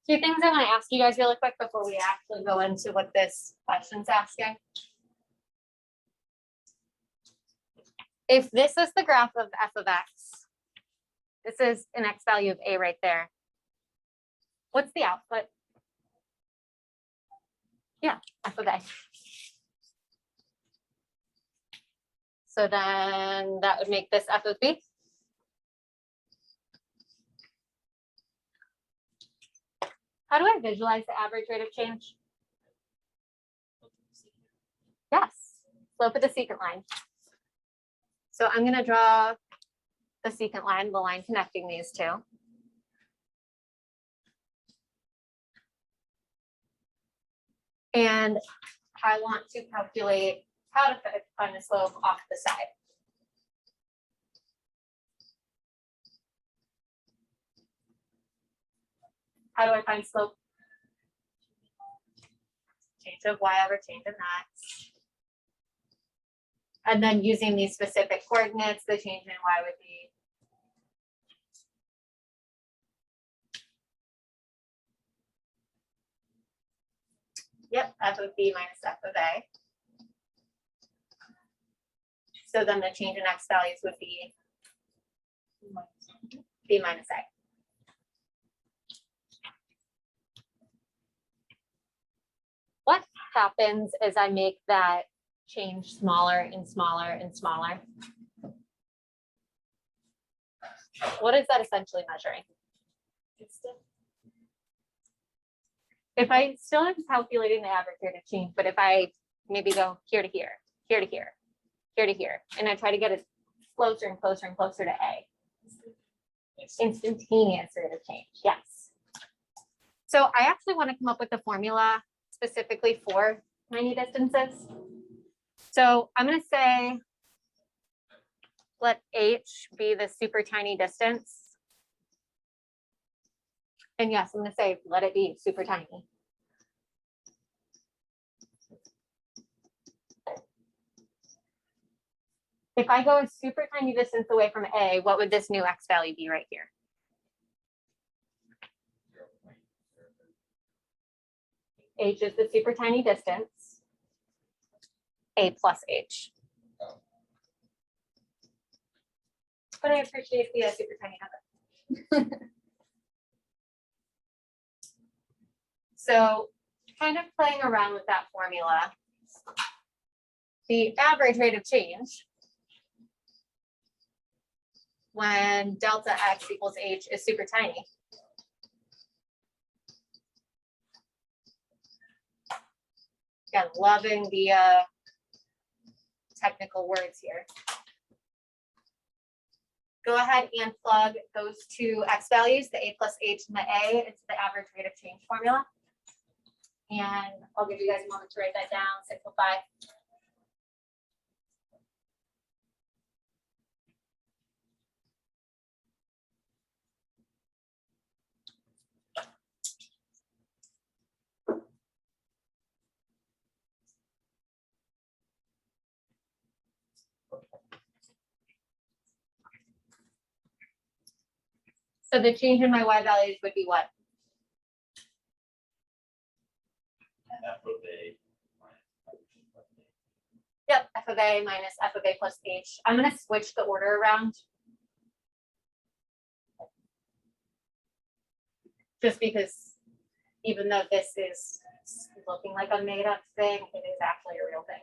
Two things I want to ask you guys really quick before we actually go into what this question's asking. If this is the graph of f of x, this is an x value of a right there. What's the output? Yeah, f of a. So then that would make this f of b. How do I visualize the average rate of change? Yes, slope of the secant line. So I'm going to draw the secant line, the line connecting these two. And I want to calculate how to find the slope off the side. How do I find slope? Change of y over change of x. And then using these specific coordinates, the change in y would be f of b minus f of a. So then the change in x values would be b minus a. What happens is I make that change smaller and smaller and smaller. What is that essentially measuring? If I still am calculating the average rate of change, but if I maybe go here to here, here to here, here to here, and I try to get it closer and closer and closer to A. Instantaneous rate of change, yes. So I actually want to come up with a formula specifically for tiny distances. So I'm going to say, let H be the super tiny distance. And yes, I'm going to say, let it be super tiny. If I go a super tiny distance away from A, what would this new X value be right here? H is the super tiny distance. A plus H. But I appreciate the super tiny number. So kind of playing around with that formula, the average rate of change when delta x equals h is super tiny. Again, loving the technical words here. Go ahead and plug those two x values, the a plus h and the a, into the average rate of change formula. And I'll give you guys a moment to write that down, simplify. So the change in my y values would be what? F of A. Yep, f of a minus f of a plus h. I'm going to switch the order around. Just because even though this is looking like a made up thing, it is actually a real thing.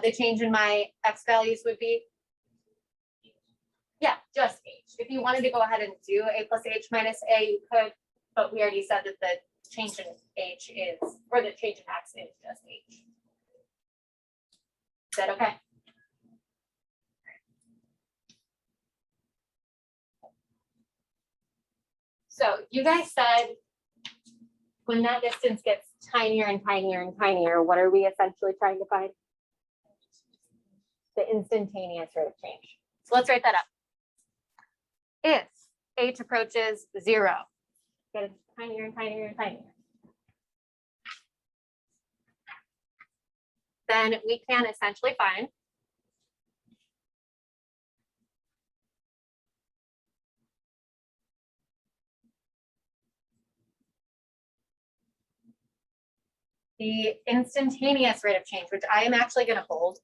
The change in my x values would be, yeah, just h. If you wanted to go ahead and do a plus h minus a, you could, but we already said that the change in h is, or the change in x is just h. Is that okay? So you guys said when that distance gets tinier and tinier and tinier, what are we essentially trying to find? The instantaneous rate of change. So let's write that up. If h approaches 0, get it tinier and tinier and tinier, then we can essentially find the instantaneous rate of change, which I am actually going to hold.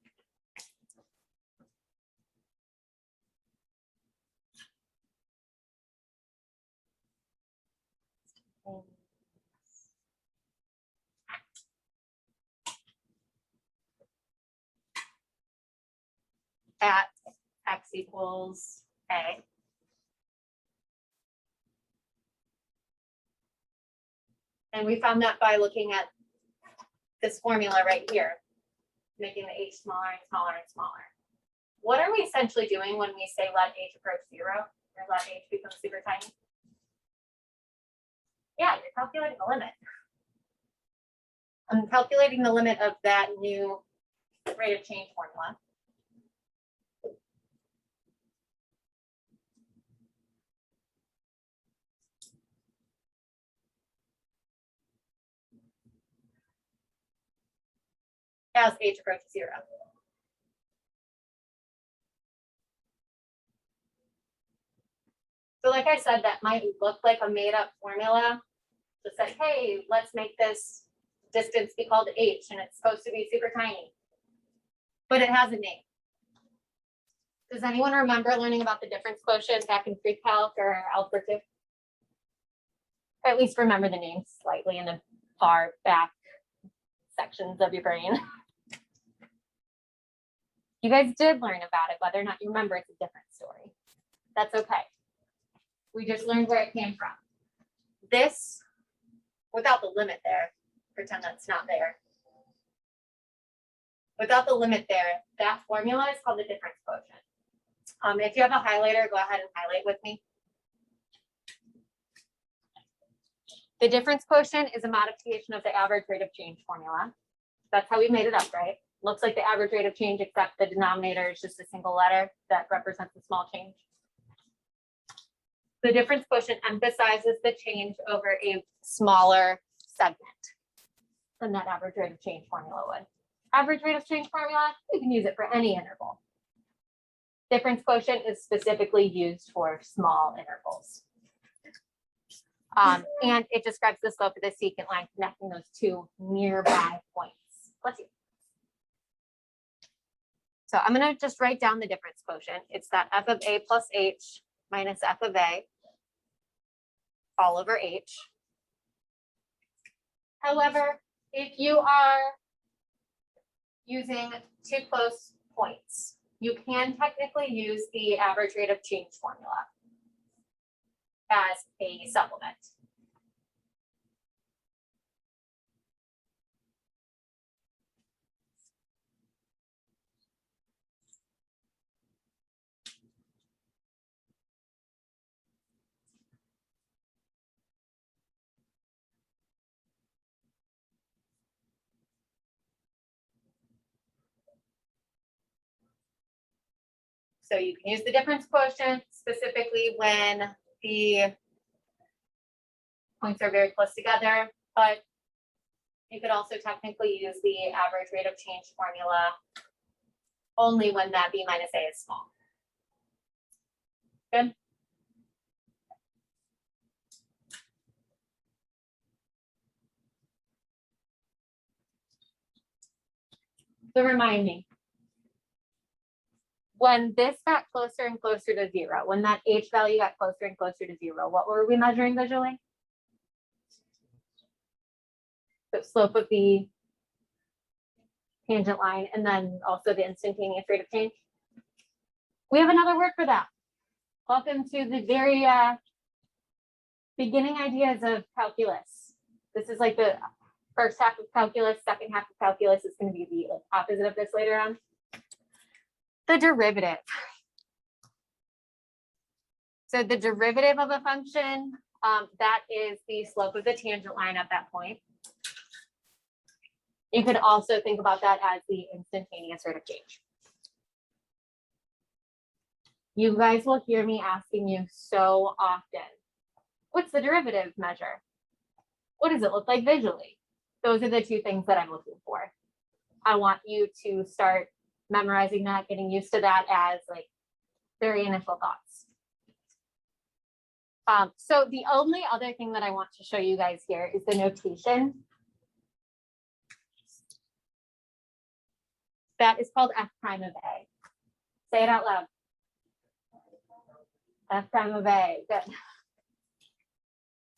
At x equals a. And we found that by looking at this formula right here, making the h smaller and smaller and smaller. What are we essentially doing when we say let h approach 0 or let h become super tiny? Yeah, you're calculating the limit. I'm calculating the limit of that new rate of change formula. As h approaches 0. So like I said, that might look like a made up formula. Just say, hey, let's make this distance be called h and it's supposed to be super tiny. But it has a name. Does anyone remember learning about the difference quotient back in pre-calc or algebra 2? Or at least remember the names slightly in the far back sections of your brain. You guys did learn about it, whether or not you remember, it's a different story. That's okay. We just learned where it came from. This, without the limit there, pretend that's not there. Without the limit there, that formula is called the difference quotient. If you have a highlighter, go ahead and highlight with me. The difference quotient is a modification of the average rate of change formula. That's how we made it up, right? Looks like the average rate of change, except the denominator is just a single letter that represents a small change. The difference quotient emphasizes the change over a smaller segment than that average rate of change formula would. Average rate of change formula, you can use it for any interval. Difference quotient is specifically used for small intervals. And it describes the slope of the secant line connecting those two nearby points. Let's see. So I'm going to just write down the difference quotient. It's that f of a plus h minus f of a all over h. However, if you are using two close points, you can technically use the average rate of change formula as a supplement. So you can use the difference quotient specifically when the points are very close together, but you could also technically use the average rate of change formula only when that b minus a is small. Good. So remind me, when this got closer and closer to 0, when that h value got closer and closer to 0, what were we measuring visually? The slope of the tangent line and then also the instantaneous rate of change. We have another word for that. Welcome to the very beginning ideas of calculus. This is like the first half of calculus, second half of calculus is going to be the opposite of this later on. The derivative. So the derivative of a function, that is the slope of the tangent line at that point. You could also think about that as the instantaneous rate of change. You guys will hear me asking you so often, what's the derivative measure? What does it look like visually? Those are the two things that I'm looking for. I want you to start memorizing that, getting used to that as like very initial thoughts. So the only other thing that I want to show you guys here is the notation. That is called f prime of a. Say it out loud. F prime of a, good.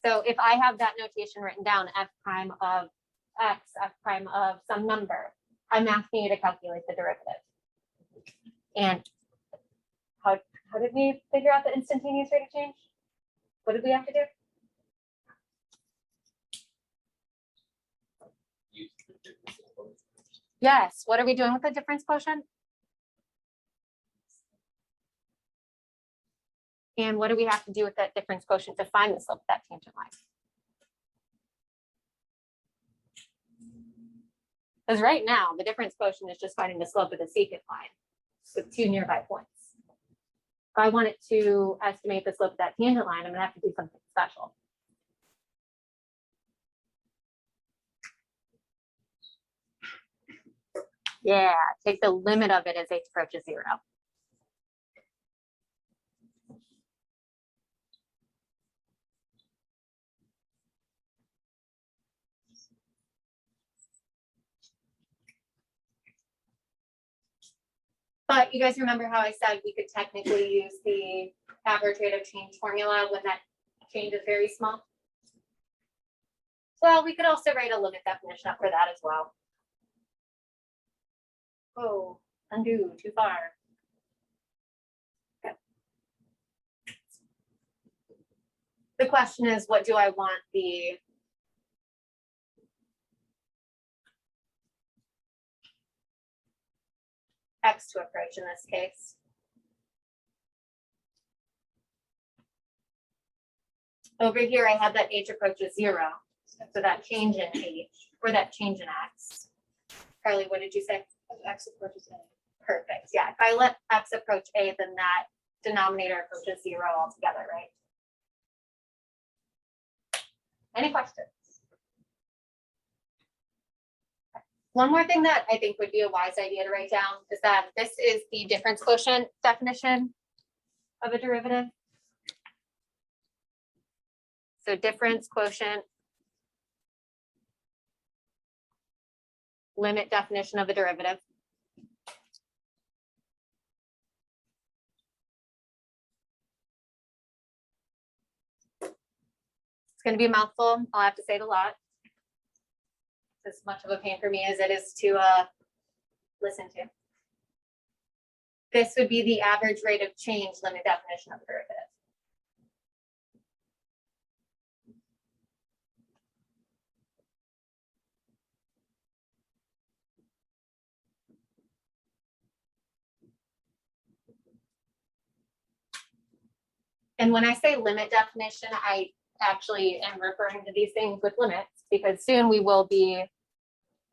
So if I have that notation written down, f prime of x, f prime of some number, I'm asking you to calculate the derivative. And how did we figure out the instantaneous rate of change? What did we have to do? Use the difference in both. Yes, what are we doing with the difference quotient? And what do we have to do with that difference quotient to find the slope of that tangent line? Because right now, the difference quotient is just finding the slope of the secant line with two nearby points. If I wanted to estimate the slope of that tangent line, I'm gonna have to do something special. Yeah, take the limit of it as h approaches 0. But you guys remember how I said we could technically use the average rate of change formula when that change is very small? Well, we could also write a limit definition up for that as well. Oh, undo, too far. Okay. The question is, what do I want the x to approach in this case? Over here, I have that h approaches 0. So that change in h, or that change in x. Carly, what did you say? X approaches a. Perfect. Yeah, if I let x approach a, then that denominator approaches 0 altogether, right? Any questions? One more thing that I think would be a wise idea to write down is that this is the difference quotient definition of a derivative. So difference quotient, limit definition of a derivative. It's going to be a mouthful. I'll have to say it a lot. As much of a pain for me as it is to listen to. This would be the average rate of change limit definition of a derivative. And when I say limit definition, I actually am referring to these things with limits because soon we will be,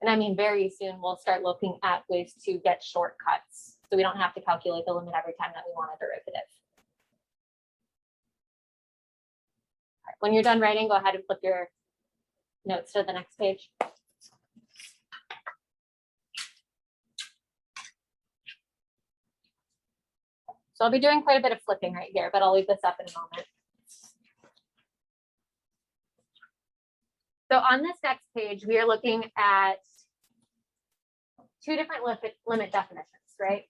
and I mean very soon, we'll start looking at ways to get shortcuts. So we don't have to calculate the limit every time that we want a derivative. All right, when you're done writing, go ahead and flip your notes to the next page. So I'll be doing quite a bit of flipping right here, but I'll leave this up in a moment. So on this next page, we are looking at two different limit definitions, right?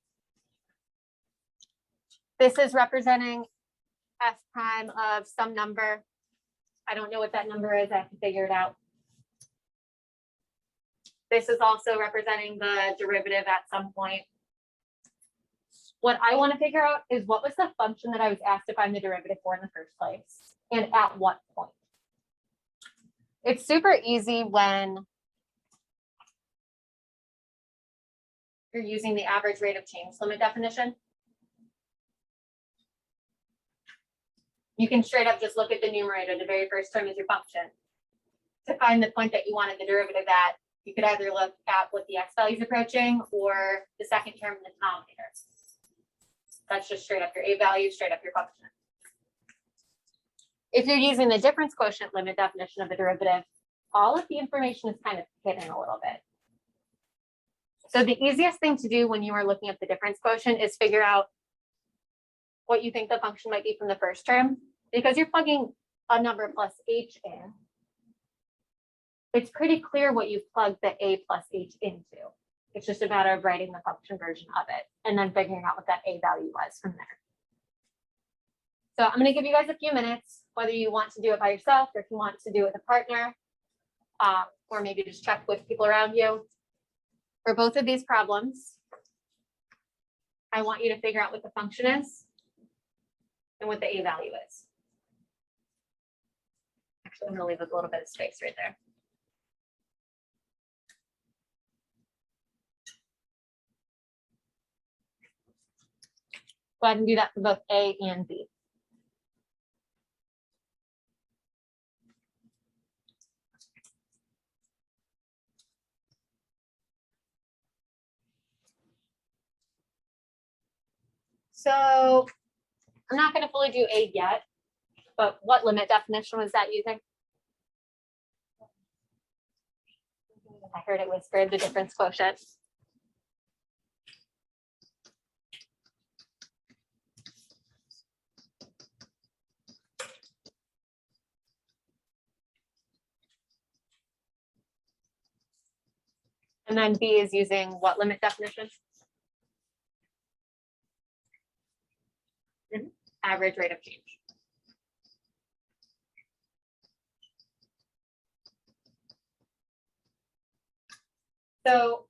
This is representing f prime of some number. I don't know what that number is. I have to figure it out. This is also representing the derivative at some point. What I want to figure out is what was the function that I was asked to find the derivative for in the first place and at what point. It's super easy when you're using the average rate of change limit definition. You can straight up just look at the numerator, the very first term is your function. To find the point that you wanted the derivative at, you could either look at what the x value is approaching or the second term in the denominator. That's just straight up your a value, straight up your function. If you're using the difference quotient limit definition of the derivative, all of the information is kind of hidden a little bit. So the easiest thing to do when you are looking at the difference quotient is figure out what you think the function might be from the first term, because you're plugging a number plus h in. It's pretty clear what you've plugged the a plus h into. It's just a matter of writing the function version of it and then figuring out what that A value was from there. So I'm going to give you guys a few minutes, whether you want to do it by yourself or if you want to do it with a partner, or maybe just check with people around you. For both of these problems, I want you to figure out what the function is and what the A value is. Actually, I'm going to leave a little bit of space right there. Go ahead and do that for both A and B. So I'm not going to fully do A yet, but what limit definition was that using? I heard it whispered, the difference quotient. And then B is using what limit definition? Average rate of change. So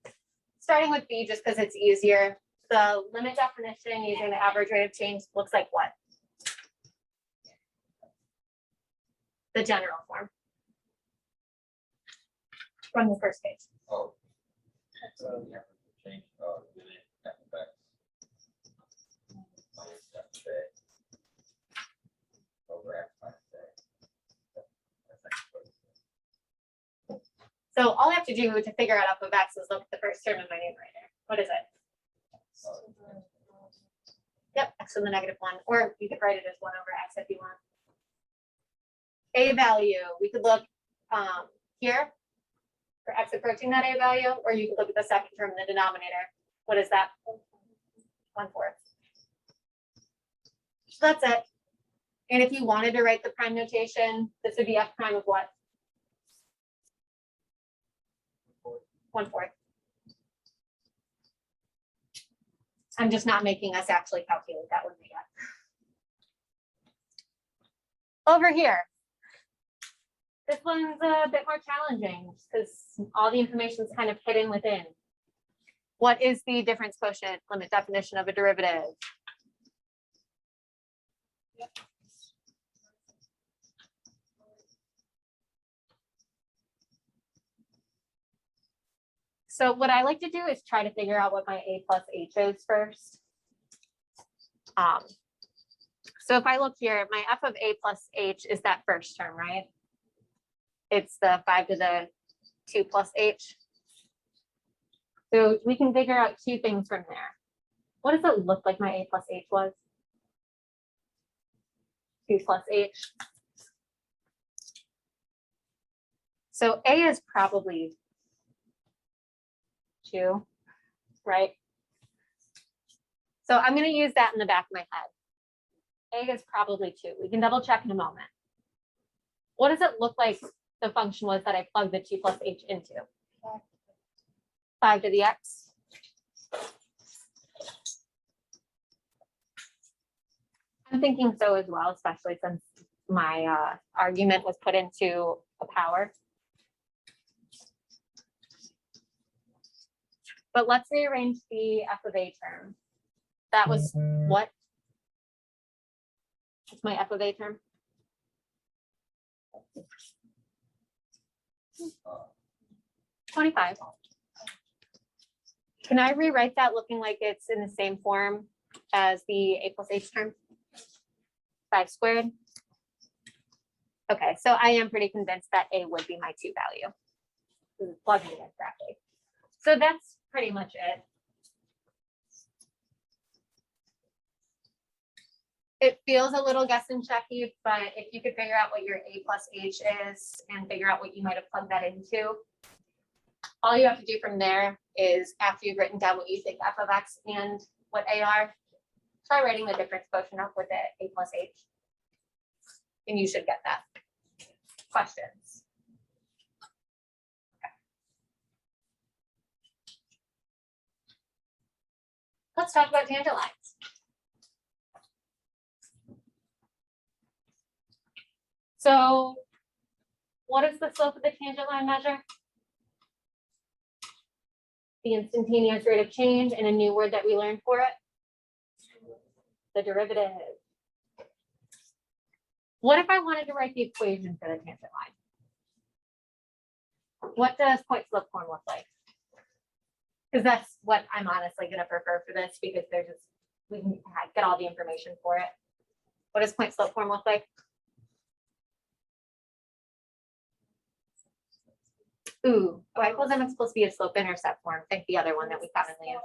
starting with B, just because it's easier, the limit definition using the average rate of change looks like what? The general form. From the first page. Oh. So the average change of unit f of x minus f of a over x minus a. That's actually what it is. So all I have to do to figure out f of x is look at the first term in my numerator. What is it? Yep, x to the negative one, or you could write it as 1 over x if you want. A value, we could look here for x approaching that A value, or you could look at the second term in the denominator. What is that? 1/4. So that's it. And if you wanted to write the prime notation, this would be f prime of what? 1/4. I'm just not making us actually calculate that one yet. Over here, this one's a bit more challenging because all the information is kind of hidden within. What is the difference quotient limit definition of a derivative? So what I like to do is try to figure out what my A plus H is first. So if I look here, my f of A plus H is that first term, right? It's the 5 to the 2 plus H. So we can figure out 2 things from there. What does it look like my A plus H was? 2 plus H. So A is probably 2, right? So I'm going to use that in the back of my head. A is probably 2. We can double check in a moment. What does it look like the function was that I plugged the 2 plus H into? 5 to the x. I'm thinking so as well, especially since my argument was put into a power. But let's rearrange the f of A term. That was what? It's my f of A term. 25. Can I rewrite that looking like it's in the same form as the A plus H term? 5 squared. Okay, so I am pretty convinced that A would be my 2 value. This is plugging it in correctly. So that's pretty much it. It feels a little guess and checky, but if you could figure out what your A plus H is and figure out what you might have plugged that into, all you have to do from there is, after you've written down what you think f of x and what A are, try writing the difference quotient up with it, A plus H. And you should get that. Questions? Let's talk about tangent lines. So what is the slope of the tangent line measure? The instantaneous rate of change, and a new word that we learned for it, the derivative. What if I wanted to write the equation for the tangent line? What does point slope form look like? Because that's what I'm honestly going to prefer for this, because there's just, we can get all the information for it. What does point slope form look like? Ooh, y equals mx plus b is slope intercept form. Think the other one that we commonly use.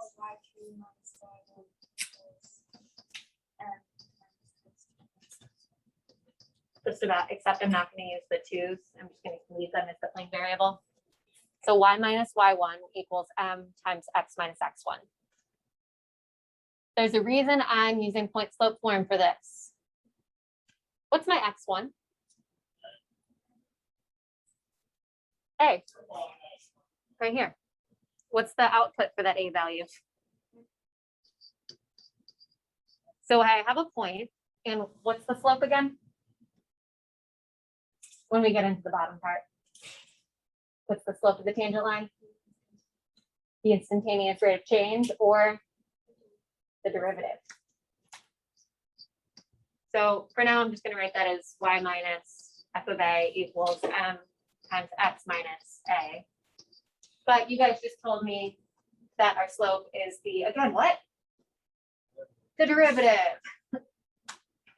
Just about, except I'm not going to use the twos. I'm just going to leave them as the plain variable. So y minus y1 equals m times x minus x1. There's a reason I'm using point slope form for this. What's my x1? A. Right here. What's the output for that A value? So I have a point, and what's the slope again? When we get into the bottom part. What's the slope of the tangent line? The instantaneous rate of change, or the derivative. So for now, I'm just going to write that as y minus f of a equals m times x minus a. But you guys just told me that our slope is the, again, what? The derivative.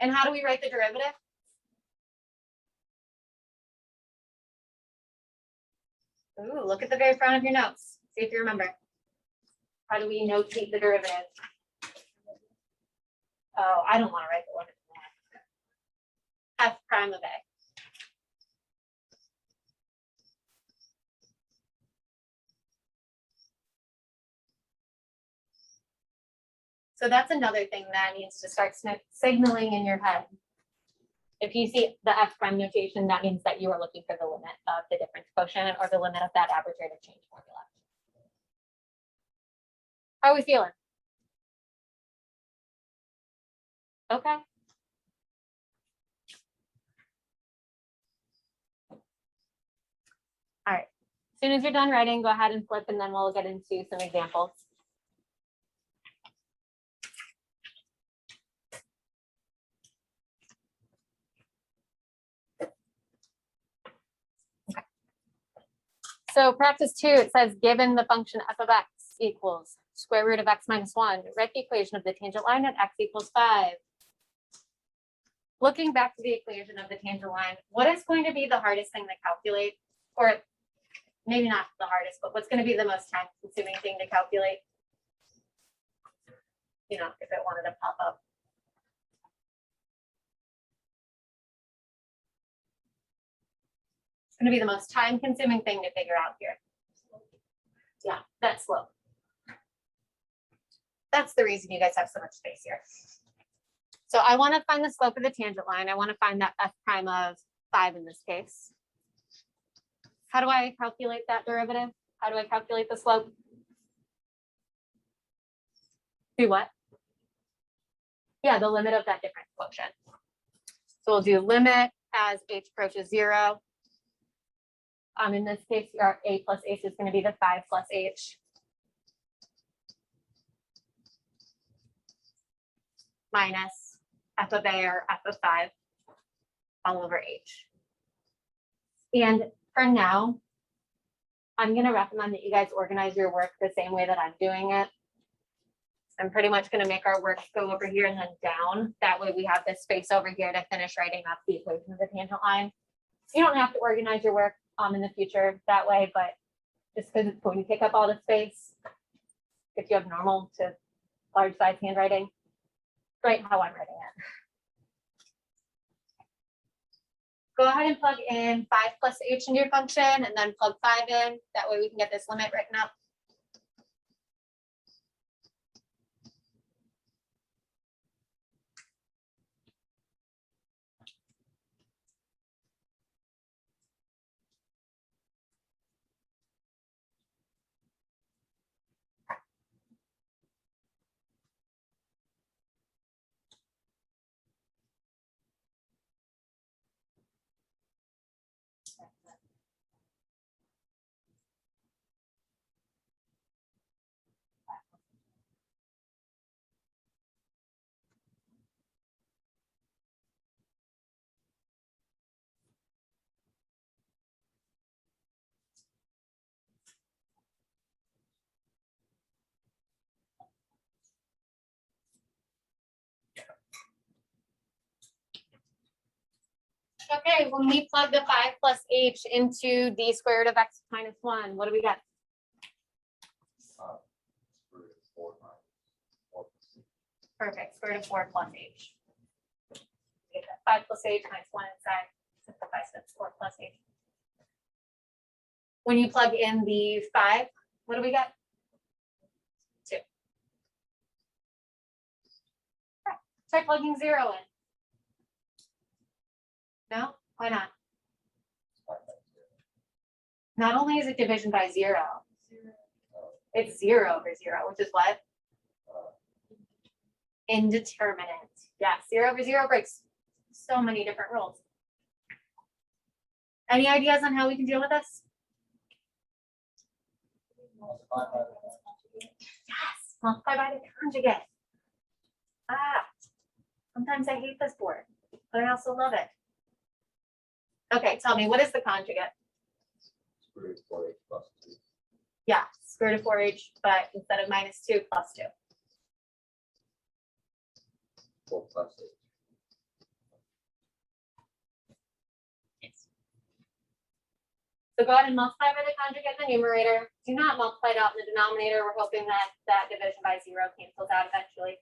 And how do we write the derivative? Ooh, look at the very front of your notes. See if you remember. How do we notate the derivative? Oh, I don't want to write the limit. F prime of a. So that's another thing that needs to start signaling in your head. If you see the F prime notation, that means that you are looking for the limit of the difference quotient or the limit of that average rate of change formula. How are we feeling? Okay. All right. As soon as you're done writing, go ahead and flip, and then we'll get into some examples. So practice 2, it says, given the function f of x equals square root of x minus 1, write the equation of the tangent line at x equals 5. Looking back to the equation of the tangent line, what is going to be the hardest thing to calculate? Or maybe not the hardest, but what's going to be the most time consuming thing to calculate? You know, if it wanted to pop up. It's going to be the most time consuming thing to figure out here. Yeah, that slope. That's the reason you guys have so much space here. So I want to find the slope of the tangent line. I want to find that f prime of 5 in this case. How do I calculate that derivative? How do I calculate the slope? Do what? Yeah, the limit of that difference quotient. So we'll do limit as h approaches 0. In this case, our a plus h is going to be the 5 plus h. Minus f of a, or f of 5 all over h. And for now, I'm going to recommend that you guys organize your work the same way that I'm doing it. I'm pretty much going to make our work go over here and then down. That way we have this space over here to finish writing up the equation of the tangent line. You don't have to organize your work in the future that way, but just because it's going to take up all the space, if you have normal to large size handwriting, write how I'm writing it. Go ahead and plug in 5 plus h into your function, and then plug 5 in. That way we can get this limit written up. Okay, when we plug the 5 plus h into d squared of x minus 1, what do we get? Root of 4 minus 4 plus Perfect, square root of 4 plus h. We get that 5 plus h minus 1 inside, simplifies to 4 plus h. When you plug in the 5, what do we get? 2. Okay, try plugging 0 in. No, why not? 5 times 0. Not only is it division by 0, it's 0 over 0, which is what? Indeterminate. Yes, 0 over 0 breaks so many different rules. Any ideas on how we can deal with this? Multiply by the conjugate. Yes, multiply by the conjugate. Ah, sometimes I hate this board, but I also love it. Okay, tell me, what is the conjugate? Square root of 4h plus 2. Yeah, square root of 4h, but instead of minus 2, plus 2. 4 plus h. Yes. So go ahead and multiply by the conjugate in the numerator. Do not multiply it out in the denominator. We're hoping that that division by 0 cancels out eventually.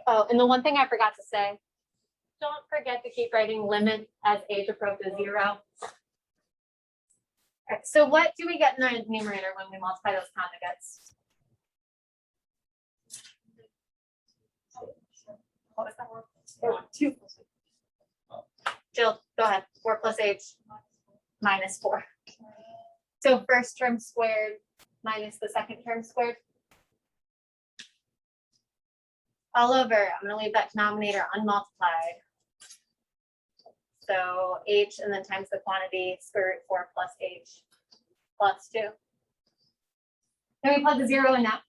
Oh, and the one thing I forgot to say, don't forget to keep writing limit as h approaches 0. Okay, so what do we get in our numerator when we multiply those conjugates? What was that one? 2. Jill, go ahead. 4 plus h minus 4. So first term squared minus the second term squared. All over, I'm gonna leave that denominator unmultiplied. So h and then times the quantity, square root 4 plus h plus 2. Can we plug the 0 in now?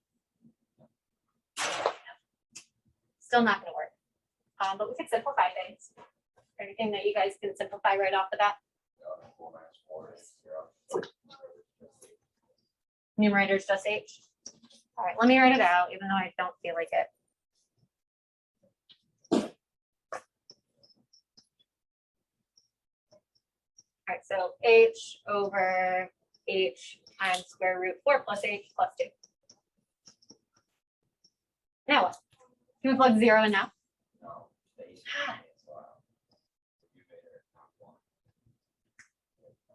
Still not gonna work. But we could simplify things. Anything that you guys can simplify right off the bat. 4 minus 4 is 0. Numerator is just h. All right, let me write it out, even though I don't feel like it. All right, so h over h times square root 4 plus h plus 2. Now what? Can we plug 0 in now? No, the h cancel out. You made it not 1.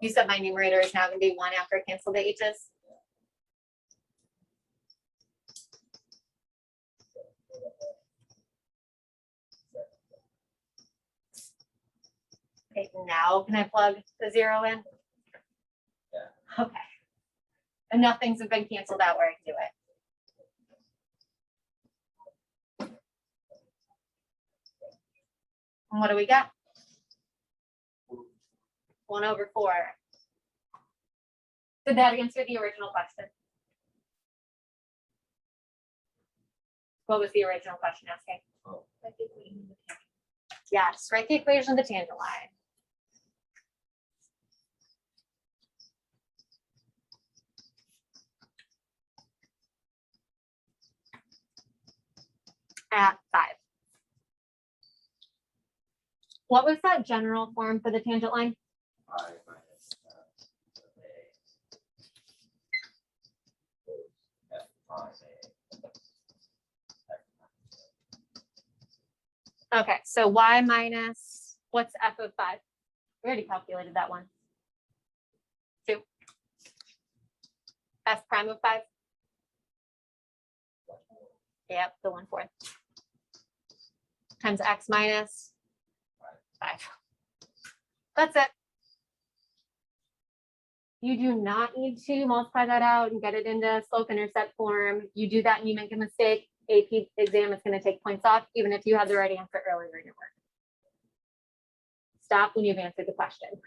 You said my numerator is now going to be 1 after I cancel the h's. Okay, now can I plug the 0 in? Yeah. Okay. Enough things have been canceled out where I can do it. And what do we got? 1 over 4. Did that answer the original question? What was the original question asking? Oh. Yes, write the equation of the tangent line. At 5. What was that general form for the tangent line? I minus a. F prime a. Okay, so y minus, what's f of 5? We already calculated that one. 2. S prime of 5. Yep, the 1/4. Times x minus 5. That's it. You do not need to multiply that out and get it into slope intercept form. You do that and you make a mistake, AP exam is going to take points off, even if you had the right answer earlier in your work. Stop when you've answered the question.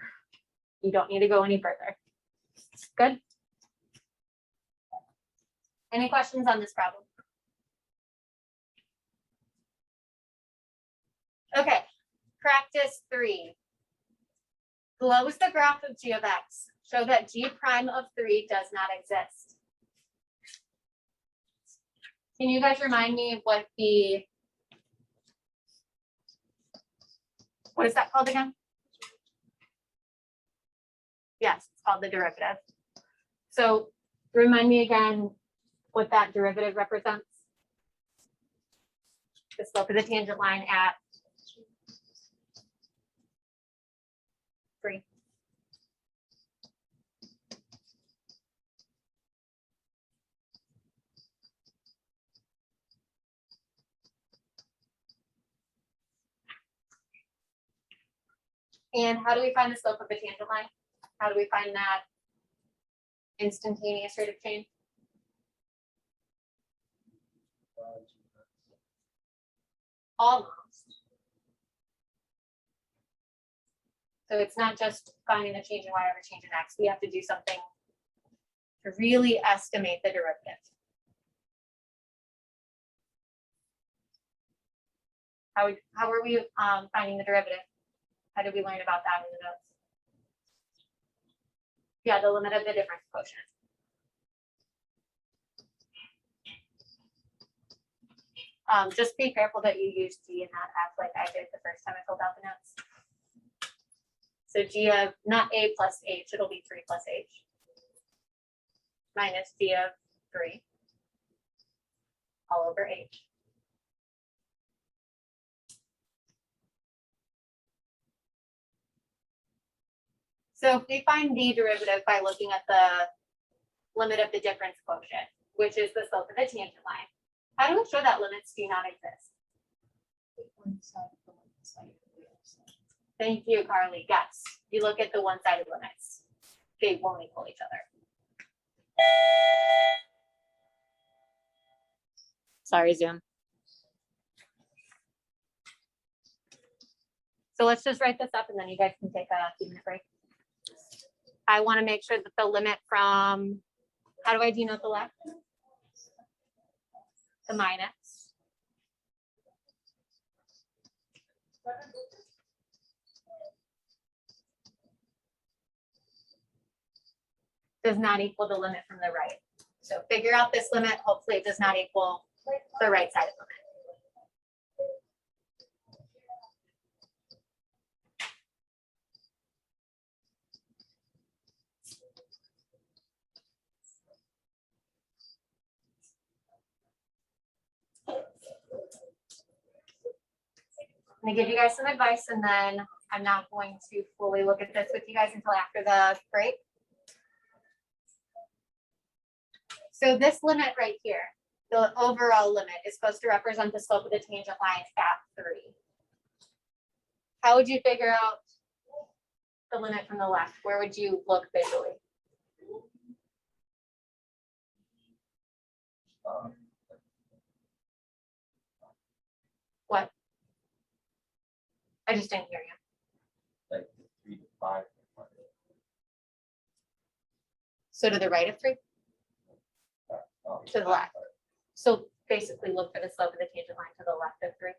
You don't need to go any further. Good. Any questions on this problem? Okay, practice 3. Close the graph of g of x. Show that g prime of 3 does not exist. Can you guys remind me what is that called again? Yes, it's called the derivative. So remind me again what that derivative represents. The slope of the tangent line at 3. And how do we find the slope of the tangent line? How do we find that instantaneous rate of change? Almost. So it's not just finding the change in y over change in x. We have to do something to really estimate the derivative. How are we finding the derivative? How did we learn about that in the notes? Yeah, the limit of the difference quotient. Just be careful that you use g and not f like I did the first time I filled out the notes. So g of not a plus h, it'll be 3 plus h minus g of 3 all over h. So if we find the derivative by looking at the limit of the difference quotient, which is the slope of the tangent line, how do we show that limits do not exist? Thank you, Carly. Yes, you look at the one-sided limits. They won't equal each other. Sorry, Zoom. So let's just write this up and then you guys can take a 2-minute break. I want to make sure that the limit from, how do I denote the left? The minus. Does not equal the limit from the right. So figure out this limit. Hopefully it does not equal the right side of the limit. I'm gonna give you guys some advice and then I'm not going to fully look at this with you guys until after the break. So this limit right here, the overall limit is supposed to represent the slope of the tangent line at 3. How would you figure out the limit from the left? Where would you look visually? What? I just didn't hear you. Like 3 to 5. So to the right of 3? To the left. So basically look for the slope of the tangent line to the left of 3.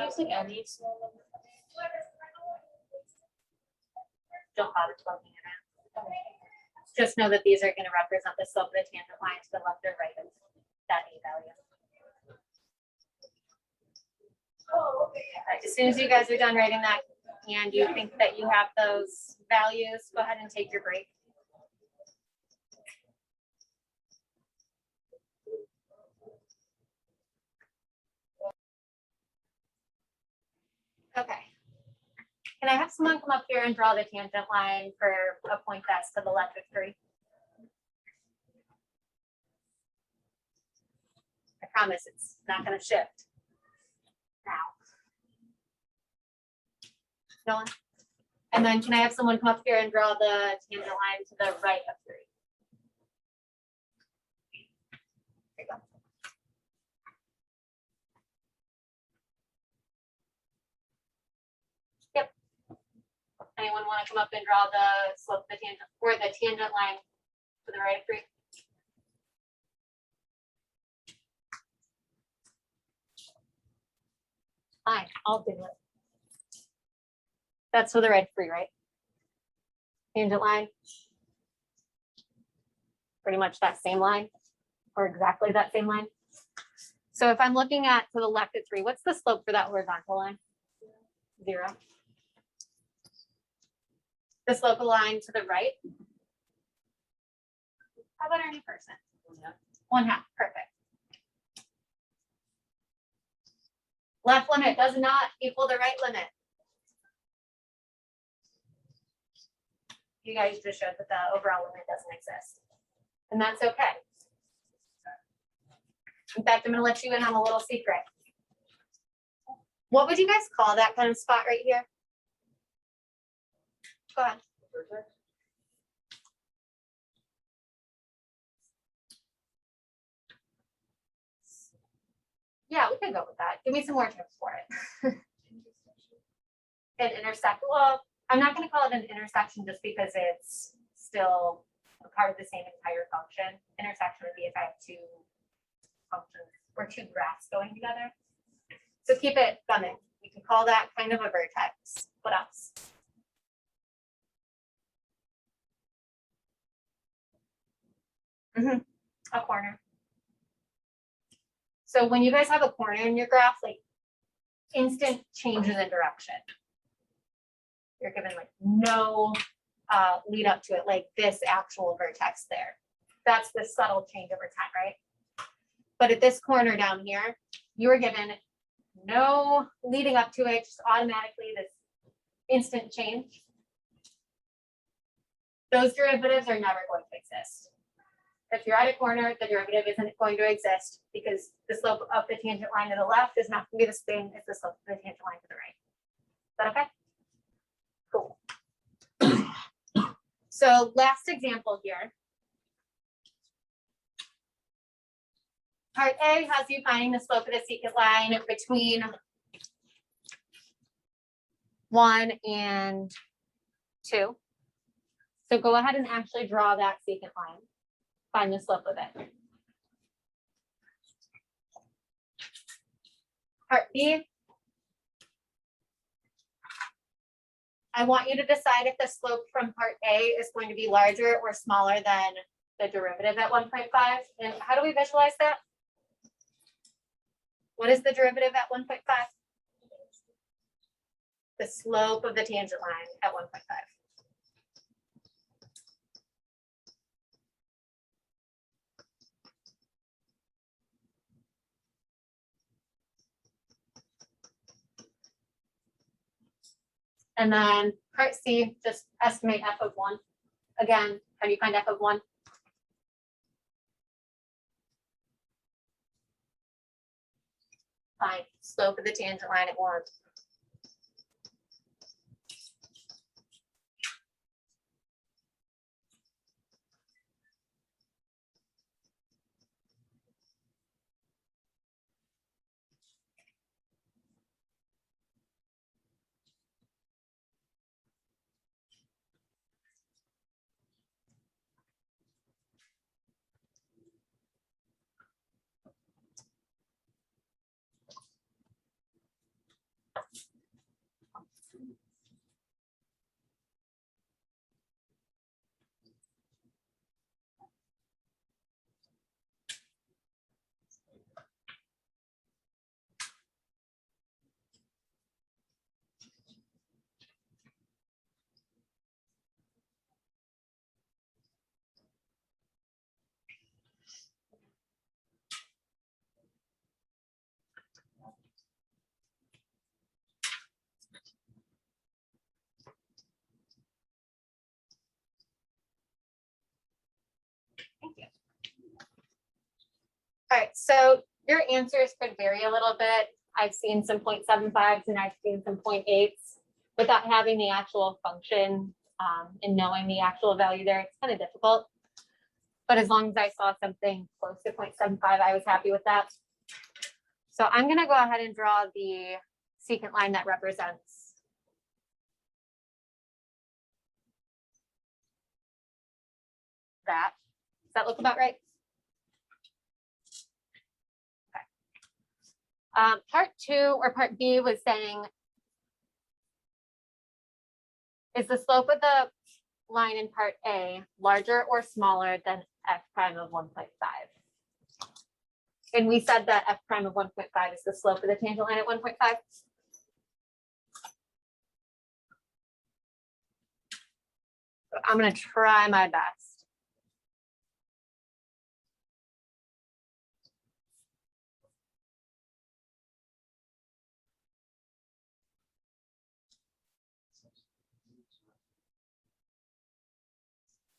Using any small number. Don't bother plugging it in. Just know that these are going to represent the slope of the tangent line to the left or right of that A value. All right, as soon as you guys are done writing that and you think that you have those values, go ahead and take your break. Can I have someone come up here and draw the tangent line for a point that's to the left of 3? I promise it's not gonna shift now. No one? And then can I have someone come up here and draw the tangent line to the right of 3? There you go. Yep. Anyone want to come up and draw the slope of the tangent or the tangent line to the right of 3? Fine, I'll do it. That's to the right of 3, right? Tangent line. Pretty much that same line, or exactly that same line. So if I'm looking at to the left of 3, what's the slope for that horizontal line? 0. The slope of line to the right? How about any person? 1/2, perfect. Left limit does not equal the right limit. You guys just showed that the overall limit doesn't exist. And that's okay. In fact, I'm gonna let you in on a little secret. What would you guys call that kind of spot right here? Go ahead. Vertex? Yeah, we can go with that. Give me some more tips for it. An intersection. Well, I'm not gonna call it an intersection just because it's still a part of the same entire function. Intersection would be if I have 2 functions or 2 graphs going together. So keep it coming. You can call that kind of a vertex. What else? A corner. So when you guys have a corner in your graph, like instant changes in direction. You're given like no lead up to it, like this actual vertex there. That's the subtle change over time, right? But at this corner down here, you were given no leading up to it, just automatically this instant change. Those derivatives are never going to exist. If you're at a corner, the derivative isn't going to exist because the slope of the tangent line to the left is not going to be the same as the slope of the tangent line to the right. Is that okay? Cool. So last example here. Part A has you finding the slope of the secant line between 1 and 2. So go ahead and actually draw that secant line. Find the slope of it. Part B. I want you to decide if the slope from part A is going to be larger or smaller than the derivative at 1.5. And how do we visualize that? What is the derivative at 1.5? The slope of the tangent line at 1.5. And then part C, just estimate f of 1. Again, how do you find f of 1? Find slope of the tangent line at 1. All right, so your answers could vary a little bit. I've seen some 0.75s and I've seen some 0.8s without having the actual function and knowing the actual value there. It's kind of difficult. But as long as I saw something close to 0.75, I was happy with that. So I'm gonna go ahead and draw the secant line that represents that. Does that look about right? Part 2 or part B was saying, is the slope of the line in part A larger or smaller than f prime of 1.5? And we said that f prime of 1.5 is the slope of the tangent line at 1.5. I'm going to try my best.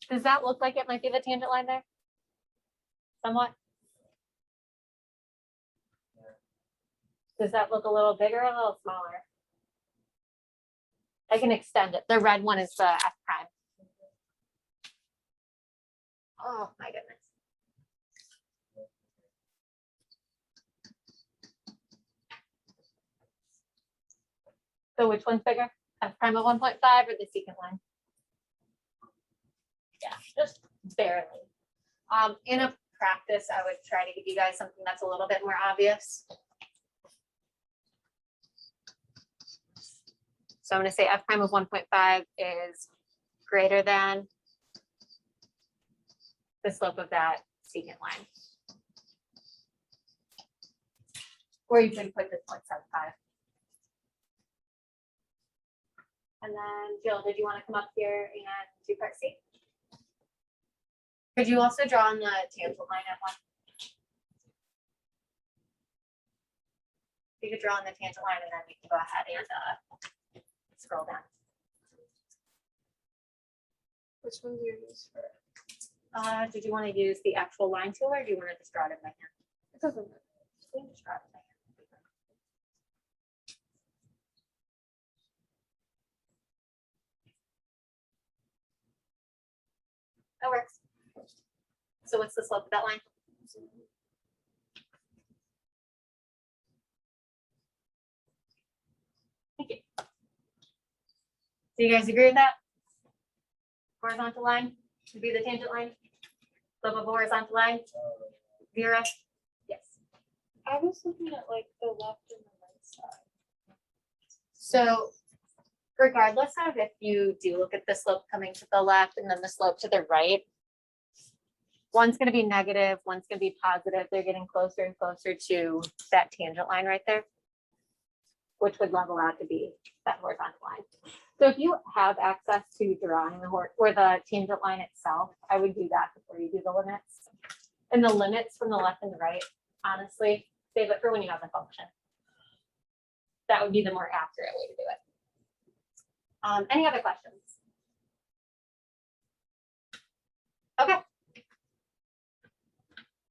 Does that look like it might be the tangent line there? Somewhat? Does that look a little bigger or a little smaller? I can extend it. The red one is the f prime. Oh my goodness. So which one's bigger? F prime of 1.5 or the secant line? Yeah, just barely. In a practice, I would try to give you guys something that's a little bit more obvious. So I'm going to say f prime of 1.5 is greater than the slope of that secant line. Or you can put this 0.75. And then Jill, did you want to come up here and do part C? Could you also draw on the tangent line at one? You could draw on the tangent line and then we can go ahead and scroll down. Which one do you use for? Did you want to use the actual line tool or do you want to just draw it in by hand? It doesn't matter. You can just draw it in by hand. That works. So what's the slope of that line? Thank you. Do you guys agree with that? Horizontal line would be the tangent line. Slope of a horizontal line, 0. Yes. I was looking at like the left and the right side. So regardless of if you do look at the slope coming to the left and then the slope to the right, one's going to be negative, one's going to be positive. They're getting closer and closer to that tangent line right there, which would level out to be that horizontal line. So if you have access to drawing the or the tangent line itself, I would do that before you do the limits. And the limits from the left and the right, honestly, save it for when you have the function. That would be the more accurate way to do it. Any other questions? Okay.